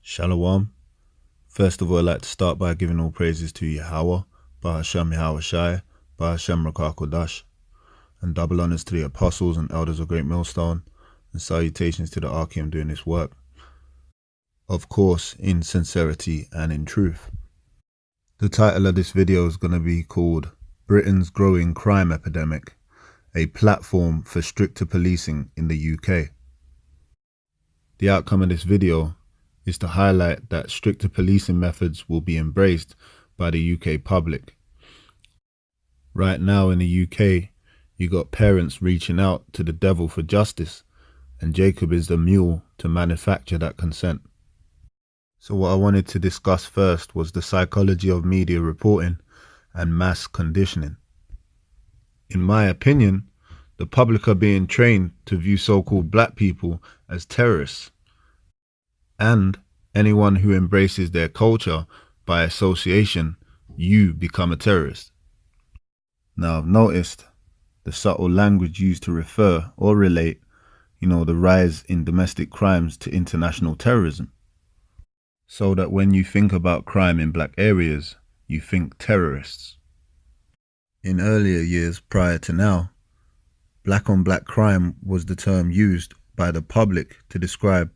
Shalom. First of all, I'd like to start by giving all praises to Yahweh, Bahasham Yahweh Shai, Bahasham Rakakodash, and double honors to the apostles and elders of GreatMillStone, and salutations to the Archeum doing this work. Of course, in sincerity and in truth. The title of this video is going to be called Britain's Growing Crime Epidemic, a platform for stricter policing in the UK. The outcome of this video is to highlight that stricter policing methods will be embraced by the UK public. Right now in the UK, you got parents reaching out to the devil for justice, and Jacob is the mule to manufacture that consent. So what I wanted to discuss first was the psychology of media reporting and mass conditioning. In my opinion, the public are being trained to view so-called black people as terrorists, and anyone who embraces their culture by association, you become a terrorist. Now I've noticed the subtle language used to refer or relate, the rise in domestic crimes to international terrorism. So that when you think about crime in black areas, you think terrorists. In earlier years prior to now, black on black crime was the term used by the public to describe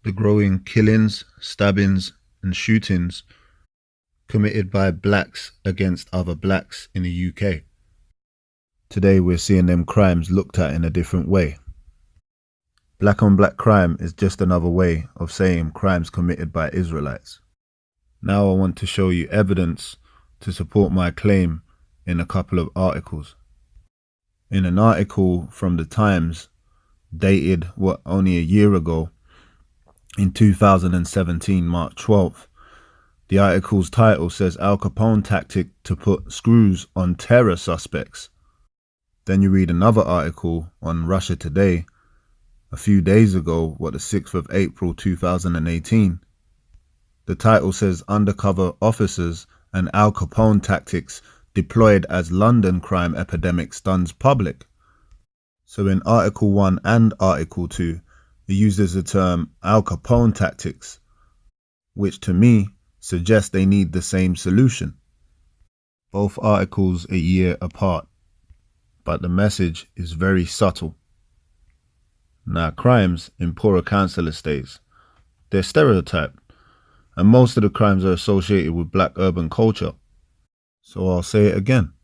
the growing killings, stabbings, and shootings committed by blacks against other blacks in the UK. Today we're seeing them crimes looked at in a different way. Black on black crime is just another way of saying crimes committed by Israelites. Now I want to show you evidence to support my claim in a couple of articles. In an article from the Times, dated only a year ago, in 2017, March 12th, the article's title says Al Capone tactic to put screws on terror suspects. Then you read another article on Russia Today a few days ago, the 6th of April 2018. The title says Undercover Officers and Al Capone Tactics Deployed as London Crime Epidemic Stuns Public. So in Article 1 and Article 2, it uses the term Al Capone tactics, which to me suggests they need the same solution. Both articles a year apart, but the message is very subtle. Now, crimes in poorer council estates, they're stereotyped, and most of the crimes are associated with black urban culture. So I'll say it again.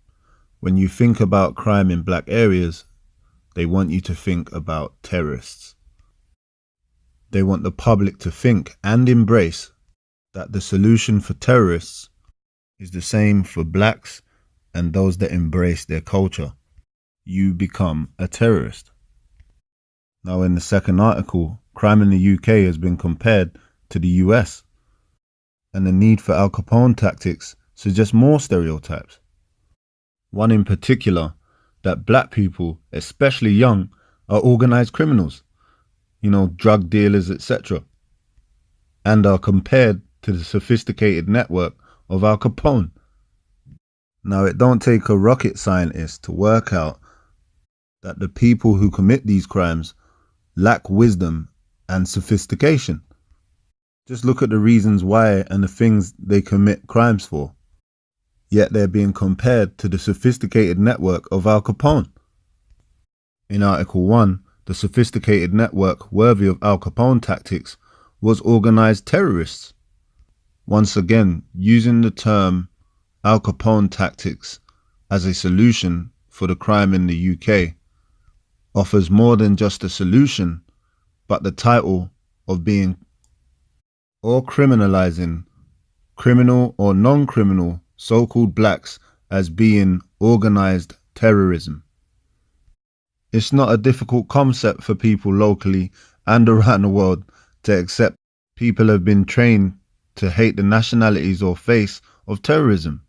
When you think about crime in black areas, they want you to think about terrorists. They want the public to think and embrace that the solution for terrorists is the same for blacks and those that embrace their culture. You become a terrorist. Now in the second article, crime in the UK has been compared to the US, and the need for Al Capone tactics suggests more stereotypes. One in particular, that black people, especially young, are organized criminals, drug dealers, etc., and are compared to the sophisticated network of Al Capone. Now, it don't take a rocket scientist to work out that the people who commit these crimes lack wisdom and sophistication. Just look at the reasons why and the things they commit crimes for. Yet they're being compared to the sophisticated network of Al Capone. In Article 1, the sophisticated network worthy of Al Capone tactics was organized terrorists. Once again, using the term Al Capone tactics as a solution for the crime in the UK offers more than just a solution, but the title of being or criminalizing criminal or non-criminal so-called blacks as being organized terrorism. It's not a difficult concept for people locally and around the world to accept. People have been trained to hate the nationalities or face of terrorism.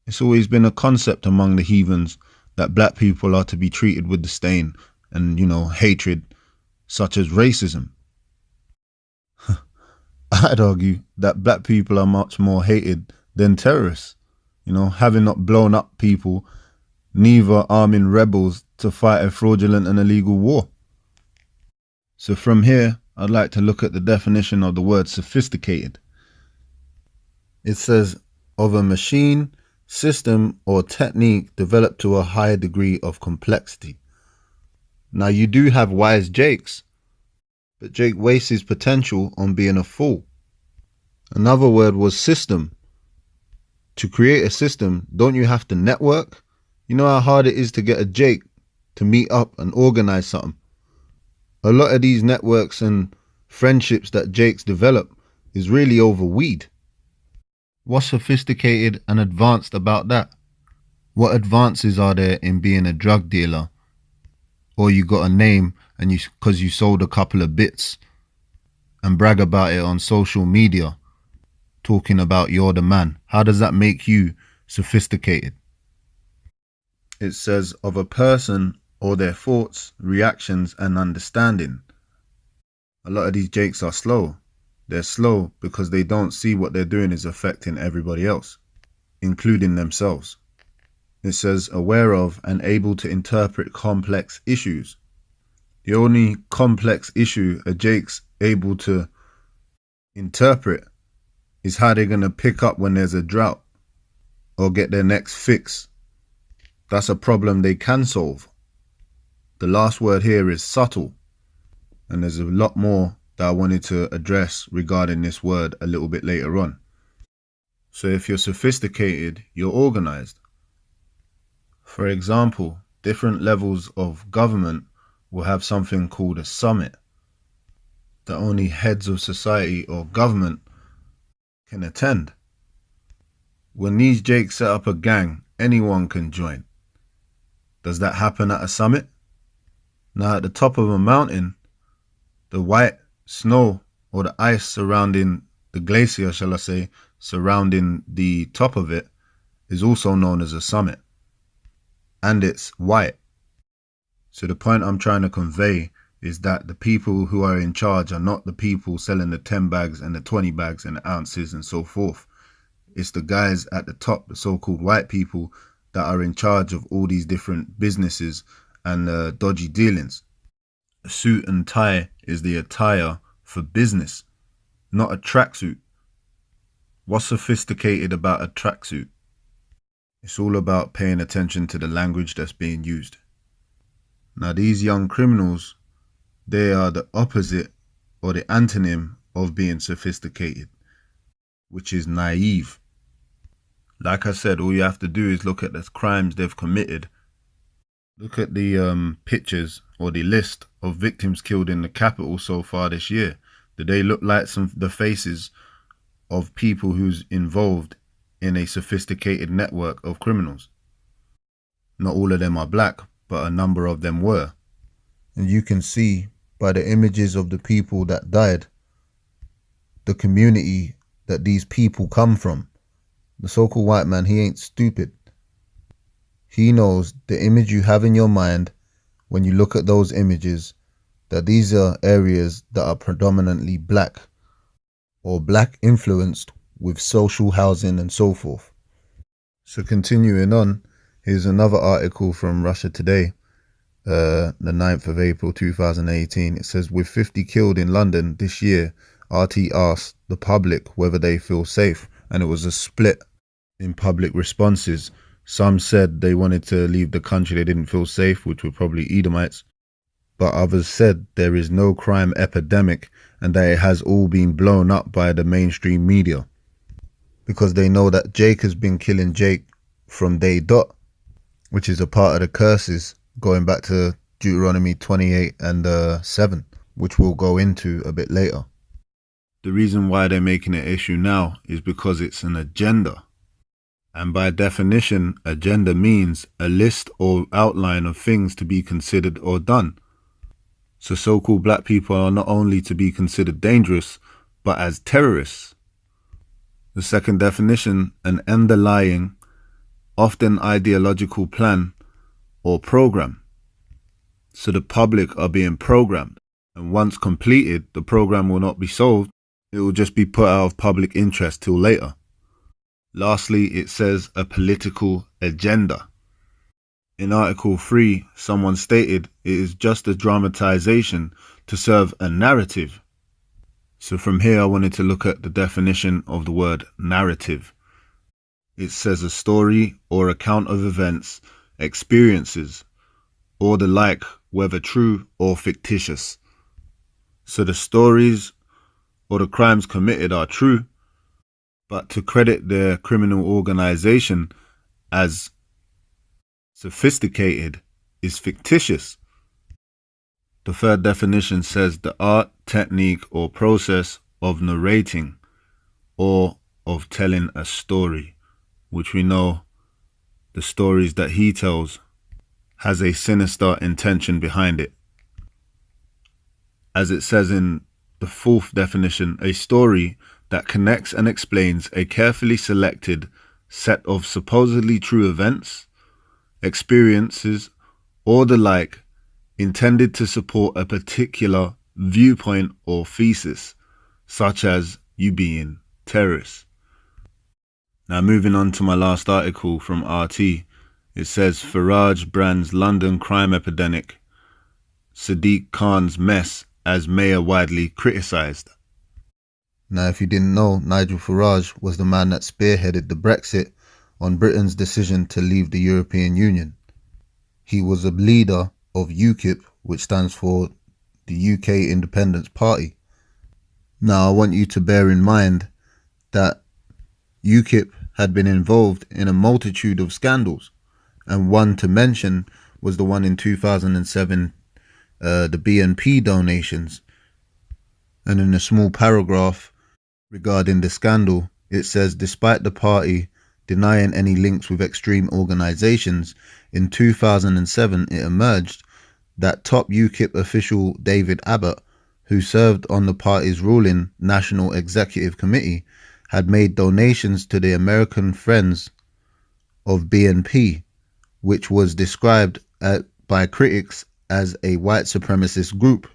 It's always been a concept among the heathens that black people are to be treated with disdain and, hatred, such as racism. I'd argue that black people are much more hated than terrorists, having not blown up people, neither arming rebels to fight a fraudulent and illegal war. So from here, I'd like to look at the definition of the word sophisticated. It says, of a machine, system, or technique developed to a higher degree of complexity. Now you do have wise Jakes, but Jake wastes his potential on being a fool. Another word was system. To create a system, don't you have to network? You know how hard it is to get a Jake to meet up and organize something. A lot of these networks and friendships that Jakes develop is really over weed. What's sophisticated and advanced about that? What advances are there in being a drug dealer? Or you got a name and because you sold a couple of bits and brag about it on social media, talking about you're the man. How does that make you sophisticated? It says of a person or their thoughts, reactions and understanding. A lot of these Jakes are slow. They're slow because they don't see what they're doing is affecting everybody else, including themselves. It says aware of and able to interpret complex issues. The only complex issue a Jake's able to interpret is how they're going to pick up when there's a drought or get their next fix. That's a problem they can solve. The last word here is subtle, and there's a lot more that I wanted to address regarding this word a little bit later on. So if you're sophisticated, you're organized. For example, different levels of government will have something called a summit that only heads of society or government can attend. When these Jakes set up a gang, anyone can join. Does that happen at a summit? Now at the top of a mountain, the white snow or the ice surrounding the glacier, shall I say, surrounding the top of it is also known as a summit. And it's white. So the point I'm trying to convey is that the people who are in charge are not the people selling the 10 bags and the 20 bags and the ounces and so forth. It's the guys at the top, the so-called white people that are in charge of all these different businesses and dodgy dealings. A suit and tie is the attire for business, not a tracksuit. What's sophisticated about a tracksuit? It's all about paying attention to the language that's being used. Now these young criminals, they are the opposite or the antonym of being sophisticated, which is naive. Like I said, all you have to do is look at the crimes they've committed. Look at the pictures or the list of victims killed in the capital so far this year. Do they look like the faces of people who's involved in a sophisticated network of criminals? Not all of them are black, but a number of them were. And you can see by the images of the people that died, the community that these people come from. The so-called white man, he ain't stupid. He knows the image you have in your mind when you look at those images, that these are areas that are predominantly black or black influenced with social housing and so forth. So continuing on, here's another article from Russia Today, the 9th of April 2018. It says, with 50 killed in London this year, RT asked the public whether they feel safe, and it was a split in public responses. Some said they wanted to leave the country, they didn't feel safe, which were probably Edomites. But others said there is no crime epidemic and that it has all been blown up by the mainstream media. Because they know that Jake has been killing Jake from day dot, which is a part of the curses going back to Deuteronomy 28 and 7, which we'll go into a bit later. The reason why they're making it issue now is because it's an agenda. And by definition, agenda means a list or outline of things to be considered or done. So so-called black people are not only to be considered dangerous, but as terrorists. The second definition, an underlying, often ideological plan or program. So the public are being programmed, and once completed, the program will not be solved. It will just be put out of public interest till later. Lastly, it says a political agenda. In Article 3, someone stated it is just a dramatization to serve a narrative So from here I wanted to look at the definition of the word narrative. It says a story or account of events, experiences, or the like, whether true or fictitious. So the stories or the crimes committed are true, but to credit their criminal organization as sophisticated is fictitious. The third definition says the art, technique, or process of narrating or of telling a story, which we know the stories that he tells has a sinister intention behind it. As it says in the fourth definition, a story that connects and explains a carefully selected set of supposedly true events, experiences, or the like, intended to support a particular viewpoint or thesis, such as you being terrorists. Now moving on to my last article from RT, it says Farage brands London crime epidemic, Sadiq Khan's mess as mayor widely criticised. Now if you didn't know, Nigel Farage was the man that spearheaded the Brexit on Britain's decision to leave the European Union. He was a leader of UKIP, which stands for the UK Independence Party. Now I want you to bear in mind that UKIP had been involved in a multitude of scandals, and one to mention was the one in 2007, the BNP donations. And in a small paragraph regarding the scandal, it says, despite the party denying any links with extreme organizations, in 2007 it emerged that top UKIP official David Abbott, who served on the party's ruling National Executive Committee, had made donations to the American Friends of BNP, which was described by critics as a white supremacist group.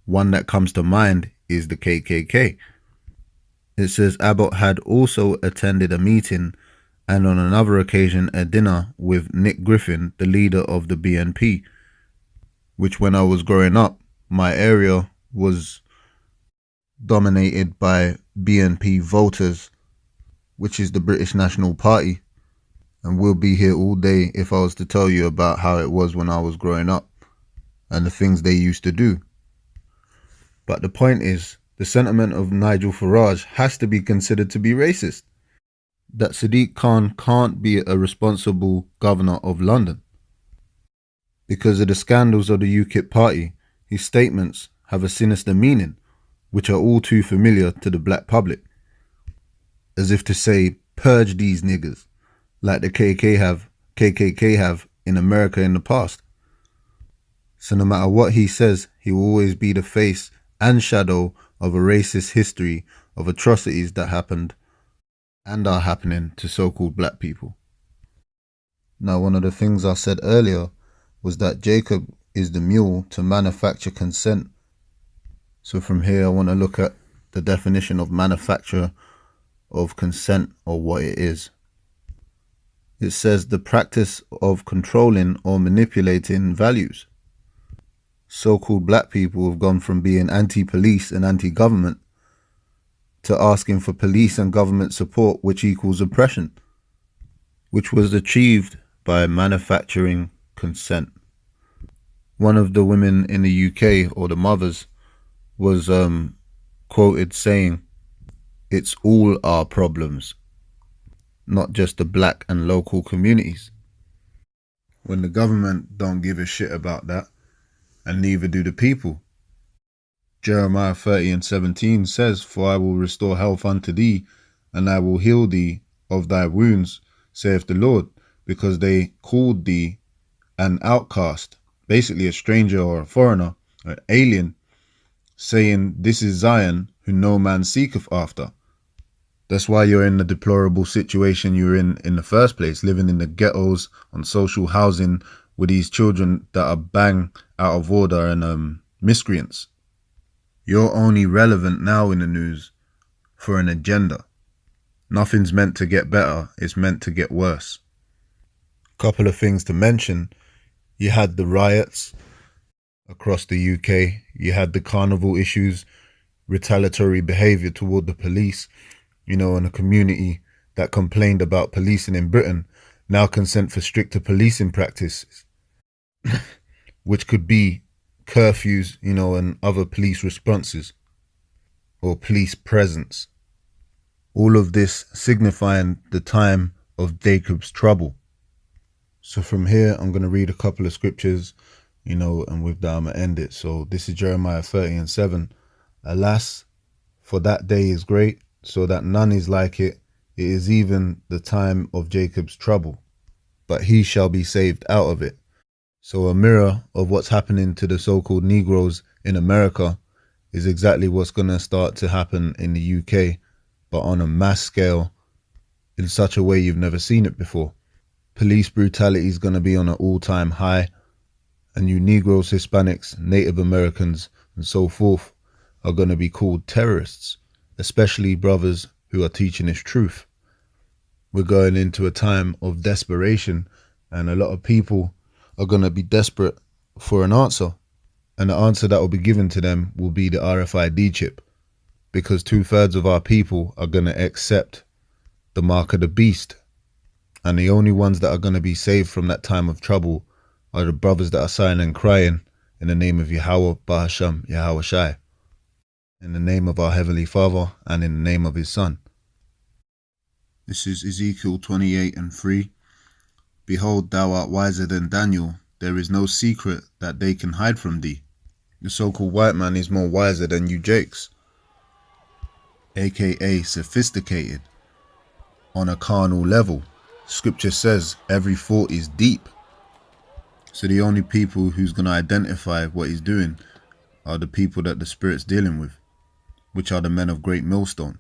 One that comes to mind is the KKK. It says Abbott had also attended a meeting and on another occasion a dinner with Nick Griffin, the leader of the BNP, which when I was growing up, my area was dominated by BNP voters, which is the British National Party. And we'll be here all day if I was to tell you about how it was when I was growing up and the things they used to do. But the point is, the sentiment of Nigel Farage has to be considered to be racist. That Sadiq Khan can't be a responsible governor of London. Because of the scandals of the UKIP party, his statements have a sinister meaning, which are all too familiar to the black public. As if to say, purge these niggas, like the KKK have in America in the past. So no matter what he says, he will always be the face and shadow of a racist history of atrocities that happened and are happening to so-called black people. Now, one of the things I said earlier was that Jacob is the mule to manufacture consent. So from here I want to look at the definition of manufacture of consent, or what it is. It says the practice of controlling or manipulating values. So-called black people have gone from being anti-police and anti-government to asking for police and government support, which equals oppression, which was achieved by manufacturing consent. One of the women in the UK, or the mothers, was quoted saying, "It's all our problems, not just the black and local communities." When the government don't give a shit about that, and neither do the people. Jeremiah 30:17 says, "For I will restore health unto thee, and I will heal thee of thy wounds, saith the Lord, because they called thee an outcast," basically a stranger or a foreigner, an alien, saying, "This is Zion, who no man seeketh after." That's why you're in the deplorable situation you're in the first place, living in the ghettos, on social housing, with these children that are bang out of order and miscreants. You're only relevant now in the news for an agenda. Nothing's meant to get better, it's meant to get worse. Couple of things to mention. You had the riots across the UK, you had the carnival issues, retaliatory behavior toward the police, and a community that complained about policing in Britain now consent for stricter policing practices, which could be curfews, and other police responses or police presence. All of this signifying the time of Jacob's trouble. So from here, I'm going to read a couple of scriptures, and with that I'm going to end it. So this is Jeremiah 30:7. Alas, for that day is great, so that none is like it. It is even the time of Jacob's trouble, but he shall be saved out of it. So a mirror of what's happening to the so-called Negroes in America is exactly what's going to start to happen in the UK, but on a mass scale in such a way you've never seen it before. Police brutality is going to be on an all-time high, and you Negroes, Hispanics, Native Americans, and so forth are going to be called terrorists, especially brothers who are teaching this truth. We're going into a time of desperation, and a lot of people are going to be desperate for an answer, and the answer that will be given to them will be the RFID chip, because 2/3 of our people are going to accept the mark of the beast, and the only ones that are going to be saved from that time of trouble are the brothers that are sighing and crying in the name of Yahweh, Bahasham, Yahweh Shai, in the name of our Heavenly Father and in the name of His Son. This is Ezekiel 28:3. Behold, thou art wiser than Daniel. There is no secret that they can hide from thee. The so-called white man is more wiser than you Jakes, aka sophisticated on a carnal level. Scripture says every thought is deep. So the only people who's going to identify what he's doing are the people that the Spirit's dealing with, which are the men of GreatMillStone.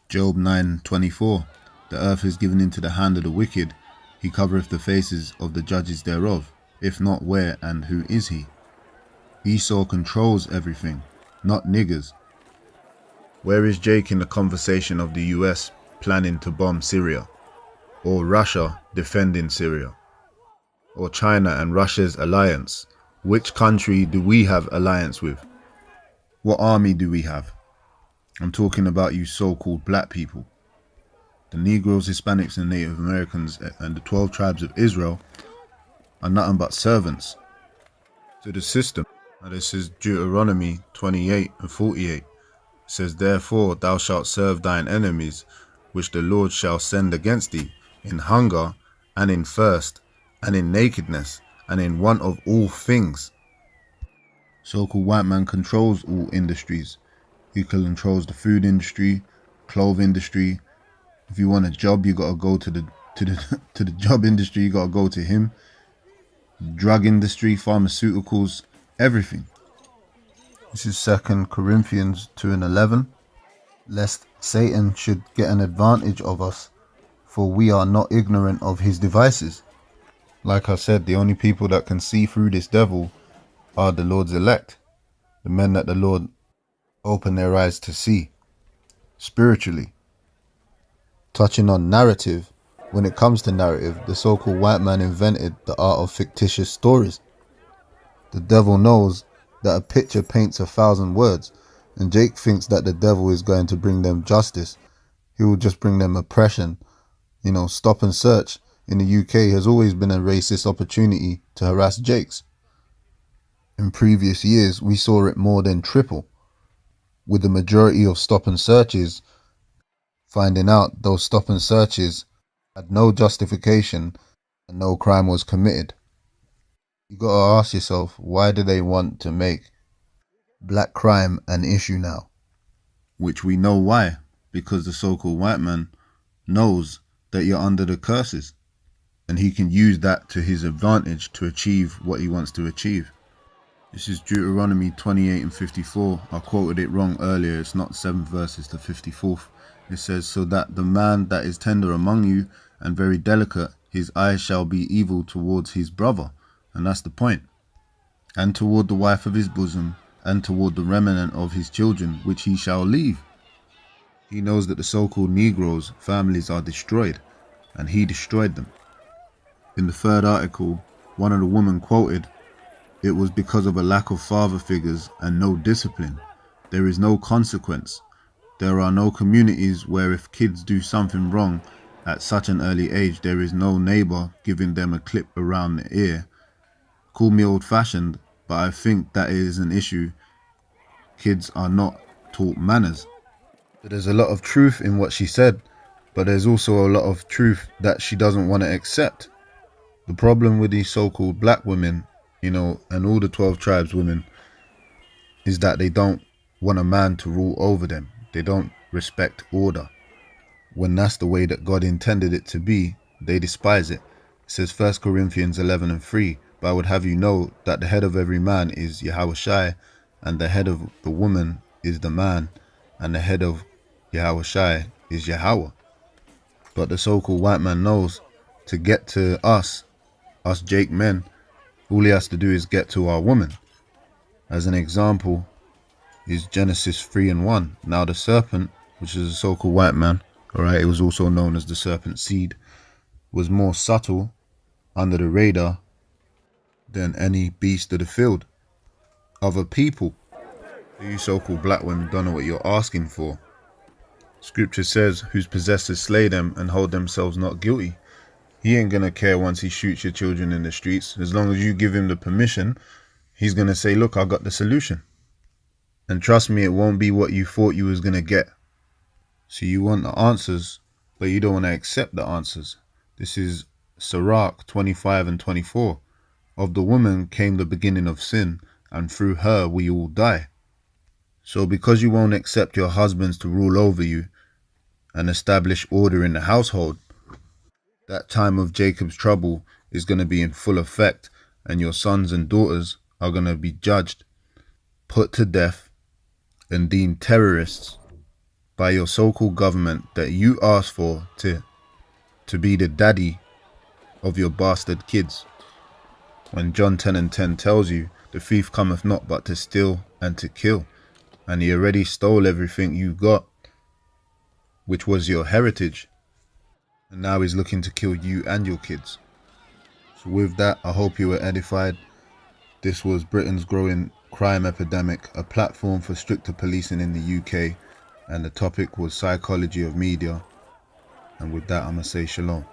Job 9:24. The earth is given into the hand of the wicked. He covereth the faces of the judges thereof. If not, where and who is he? Esau controls everything, not niggers. Where is Jake in the conversation of the US planning to bomb Syria? Or Russia defending Syria? Or China and Russia's alliance? Which country do we have alliance with? What army do we have? I'm talking about you so-called black people. The Negroes, Hispanics and Native Americans and the 12 tribes of Israel are nothing but servants to the system. Now this is Deuteronomy 28:48. It says, therefore thou shalt serve thine enemies, which the Lord shall send against thee, in hunger and in thirst and in nakedness and in want of all things. So-called white man controls all industries. He controls the food industry, clothes industry. If you want a job, you gotta go to the job industry. You gotta go to him. Drug industry, pharmaceuticals, everything. This is 2 Corinthians 2:11. Lest Satan should get an advantage of us, for we are not ignorant of his devices. Like I said, the only people that can see through this devil are the Lord's elect, the men that the Lord opened their eyes to see spiritually. Touching on narrative, when it comes to narrative, the so-called white man invented the art of fictitious stories. The devil knows that a picture paints 1,000 words, and Jake thinks that the devil is going to bring them justice. He will just bring them oppression. Stop and search in the UK has always been a racist opportunity to harass Jakes. In previous years, we saw it more than triple, with the majority of stop and searches finding out those stop and searches had no justification and no crime was committed. You gotta ask yourself, why do they want to make black crime an issue now? Which we know why, because the so-called white man knows that you're under the curses, and he can use that to his advantage to achieve what he wants to achieve. This is Deuteronomy 28:54. I quoted it wrong earlier. It's not 7th verse, it's the 54th. It says, so that the man that is tender among you and very delicate, his eye shall be evil towards his brother. And that's the point. And toward the wife of his bosom, and toward the remnant of his children, which he shall leave. He knows that the so-called Negroes' families are destroyed, and he destroyed them. In the 3rd article, one of the women quoted, it was because of a lack of father figures and no discipline. there is no consequence. There are no communities where if kids do something wrong at such an early age, there is no neighbor giving them a clip around the ear. Call me old-fashioned, but I think that is an issue. Kids are not taught manners. There's a lot of truth in what she said, but there's also a lot of truth that she doesn't want to accept. The problem with these so-called black women, and all the 12 tribes women, is that they don't want a man to rule over them. They don't respect order. When that's the way that God intended it to be, they despise it. It says 1 Corinthians 11:3, but I would have you know that the head of every man is Yahushai, and the head of the woman is the man, and the head of Yahushai is Yahweh. But the so-called white man knows to get to us Jake men, all he has to do is get to our woman. As an example is Genesis 3:1. Now the serpent, which is a so-called white man, alright, it was also known as the serpent seed, was more subtle under the radar than any beast of the field. Other people, you so-called black women, don't know what you're asking for. Scripture says, whose possessors slay them and hold themselves not guilty. He ain't gonna care once he shoots your children in the streets. As long as you give him the permission, he's gonna say, look, I got the solution. And trust me, it won't be what you thought you was gonna get. So you want the answers, but you don't want to accept the answers. This is Sirach 25:24. Of the woman came the beginning of sin, and through her we all die. So because you won't accept your husbands to rule over you and establish order in the household, that time of Jacob's trouble is going to be in full effect, and your sons and daughters are going to be judged, put to death, and deemed terrorists by your so-called government that you asked for to be the daddy of your bastard kids. When John 10:10 tells you, the thief cometh not but to steal and to kill, and he already stole everything you got, which was your heritage, and now he's looking to kill you and your kids. So with that, I hope you were edified. This was Britain's growing crime epidemic, a platform for stricter policing in the UK, and the topic was psychology of media. And with that, I'm going to say shalom.